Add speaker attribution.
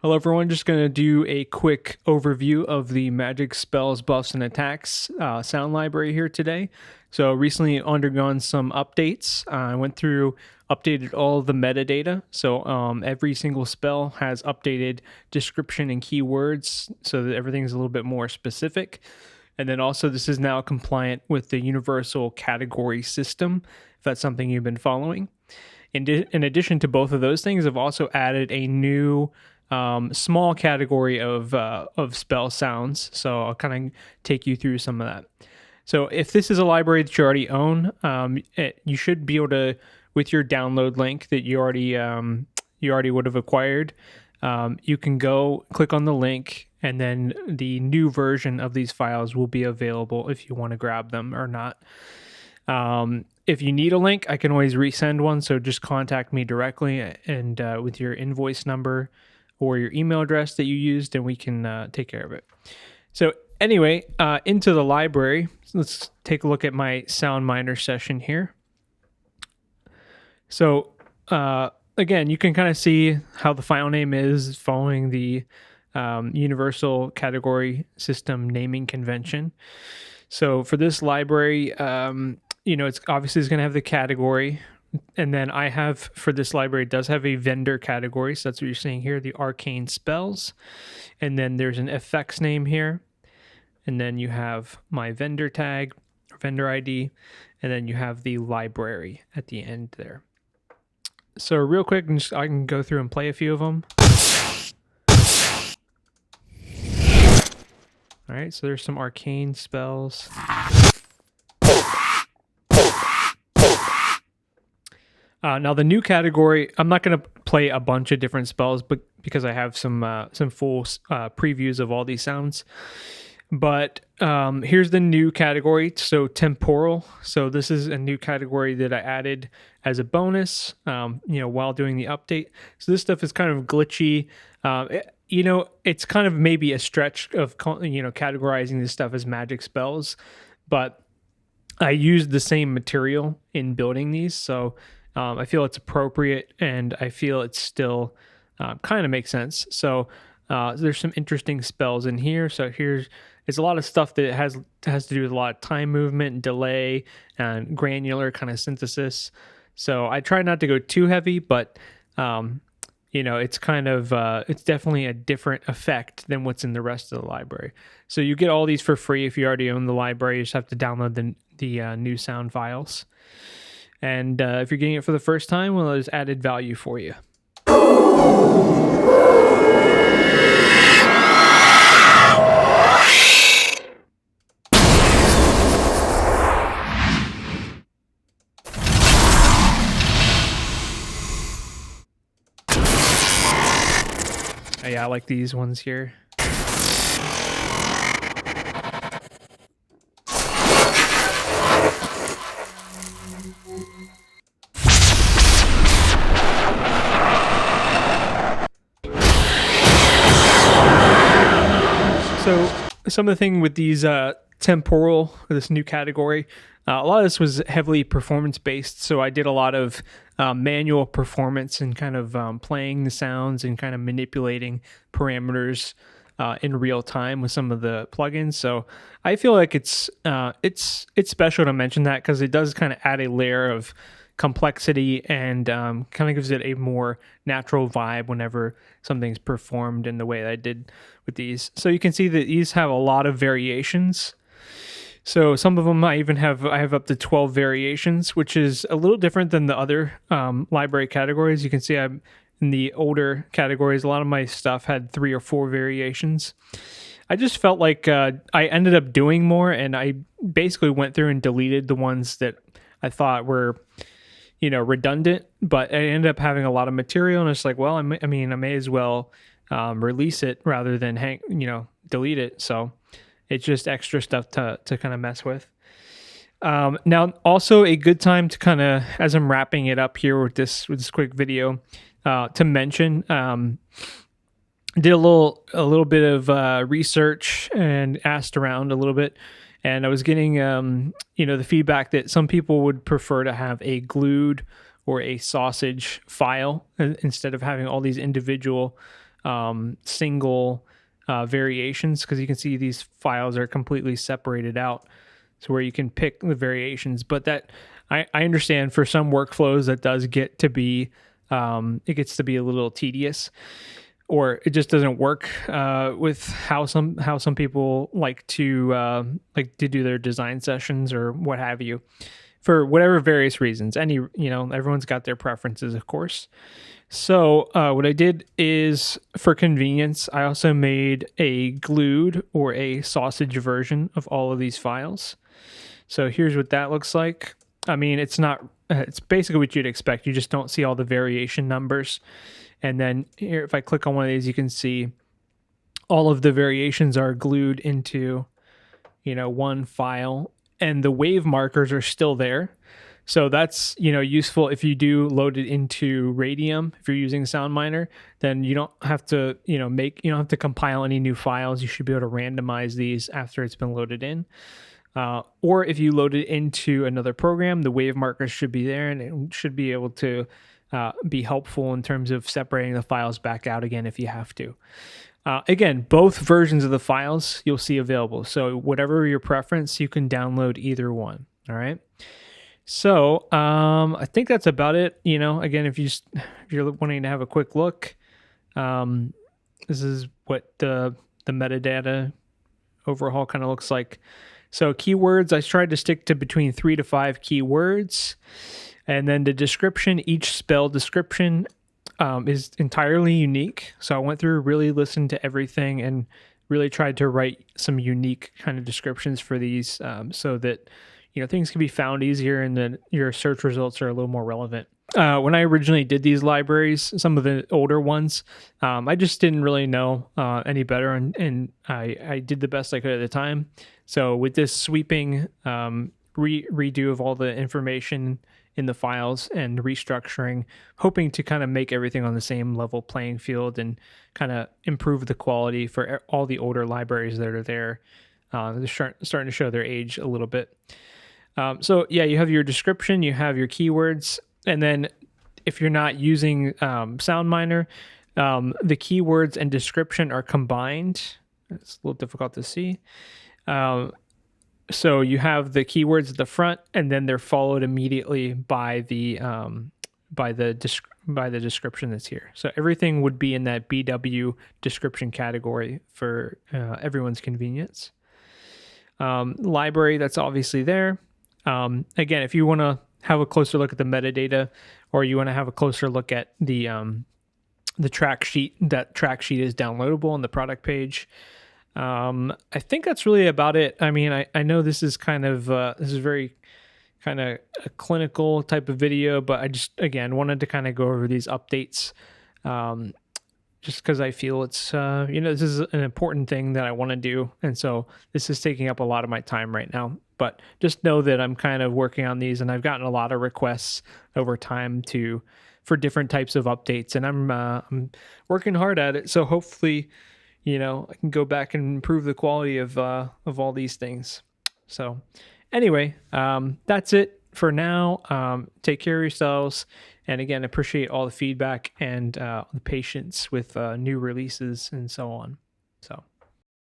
Speaker 1: Hello everyone, just going to do a quick overview of the magic spells, buffs, and attacks sound library here today. So recently undergone some updates. I went through, updated all the metadata. So every single spell has updated description and keywords so that everything's a little bit more specific. And then also this is now compliant with the universal category system, if that's something you've been following. In addition to both of those things, I've also added a new small category of spell sounds. So I'll kind of take you through some of that. So if this is a library that you already own, you should be able to, with your download link that you already would have acquired, you can go click on the link, and then the new version of these files will be available if you want to grab them or not. If you need a link, I can always resend one. So just contact me directly and with your invoice number or your email address that you used, and we can take care of it. So anyway, into the library. Let's take a look at my Soundminer session here. So again, you can kind of see how the file name is following the universal category system naming convention. So for this library, it's obviously it's going to have the category. And then I have, for this library, it does have a vendor category. So that's what you're seeing here, the arcane spells. And then there's an effects name here. And then you have my vendor tag, vendor ID. And then you have the library at the end there. So real quick, I can go through and play a few of them. All right, so there's some arcane spells. Now the new category, I'm not going to play a bunch of different spells, but because I have some full previews of all these sounds. But here's the new category. So temporal. So this is a new category that I added as a bonus, while doing the update. So this stuff is kind of glitchy. It's kind of maybe a stretch of categorizing this stuff as magic spells, but I used the same material in building these, so I feel it's appropriate, and I feel it's still kind of makes sense. So there's some interesting spells in here. So it's a lot of stuff that has to do with a lot of time movement, delay, and granular kind of synthesis. So I try not to go too heavy, but it's kind of it's definitely a different effect than what's in the rest of the library. So you get all these for free if you already own the library. You just have to download the new sound files. And if you're getting it for the first time, well, there's added value for you. Yeah, I like these ones here. So some of the thing with these temporal, this new category, a lot of this was heavily performance based. So I did a lot of manual performance and kind of playing the sounds and kind of manipulating parameters in real time with some of the plugins. So I feel like it's special to mention that because it does kind of add a layer of complexity and kind of gives it a more natural vibe whenever something's performed in the way that I did with these. So you can see that these have a lot of variations. So some of them I have up to 12 variations, which is a little different than the other library categories. You can see I'm in the older categories. A lot of my stuff had 3 or 4 variations. I just felt like I ended up doing more, and I basically went through and deleted the ones that I thought were redundant, but I ended up having a lot of material, and it's like, well, I may as well release it rather than delete it. So it's just extra stuff to kind of mess with. Now, also a good time to kind of, as I'm wrapping it up here with this quick video, to mention, did a little bit of research and asked around a little bit. And I was getting, the feedback that some people would prefer to have a glued or a sausage file instead of having all these individual single variations, because you can see these files are completely separated out, so where you can pick the variations. But that I understand for some workflows that does get to be it gets to be a little tedious, or it just doesn't work with how some people like to do their design sessions or what have you, for whatever various reasons. Everyone's got their preferences, of course. So what I did is, for convenience, I also made a glued or a sausage version of all of these files. So here's what that looks like. I mean, it's not, it's basically what you'd expect. You just don't see all the variation numbers. And then here, if I click on one of these, you can see all of the variations are glued into, one file, and the wave markers are still there. So that's, useful if you do load it into Radium. If you're using Soundminer, then you don't have to, you don't have to compile any new files. You should be able to randomize these after it's been loaded in. Or if you load it into another program, the wave markers should be there, and it should be able to be helpful in terms of separating the files back out again if you have to. Again, both versions of the files you'll see available. So whatever your preference, you can download either one. All right. So I think that's about it. Again, if you're wanting to have a quick look, this is what the metadata overhaul kind of looks like. So keywords, I tried to stick to between 3 to 5 keywords. And then the description, each spell description is entirely unique. So I went through, really listened to everything, and really tried to write some unique kind of descriptions for these, so that things can be found easier and then your search results are a little more relevant. When I originally did these libraries, some of the older ones, I just didn't really know any better, and I did the best I could at the time. So with this sweeping redo of all the information in the files and restructuring, hoping to kind of make everything on the same level playing field and kind of improve the quality for all the older libraries that are there. They're starting to show their age a little bit. So yeah, you have your description, you have your keywords, and then if you're not using Soundminer, the keywords and description are combined. It's a little difficult to see. So you have the keywords at the front, and then they're followed immediately by the description that's here. So everything would be in that BW description category for everyone's convenience. Library, that's obviously there. Again, if you want to have a closer look at the metadata, or you want to have a closer look at the track sheet, that track sheet is downloadable on the product page. I think that's really about it. I mean, I know this is kind of this is very kind of a clinical type of video, but I just, again, wanted to kind of go over these updates, just because I feel it's this is an important thing that I want to do, and so this is taking up a lot of my time right now. But just know that I'm kind of working on these, and I've gotten a lot of requests over time for different types of updates, and I'm working hard at it. So hopefully, I can go back and improve the quality of all these things. So anyway, that's it for now. Take care of yourselves. And again, appreciate all the feedback and the patience with new releases and so on. So.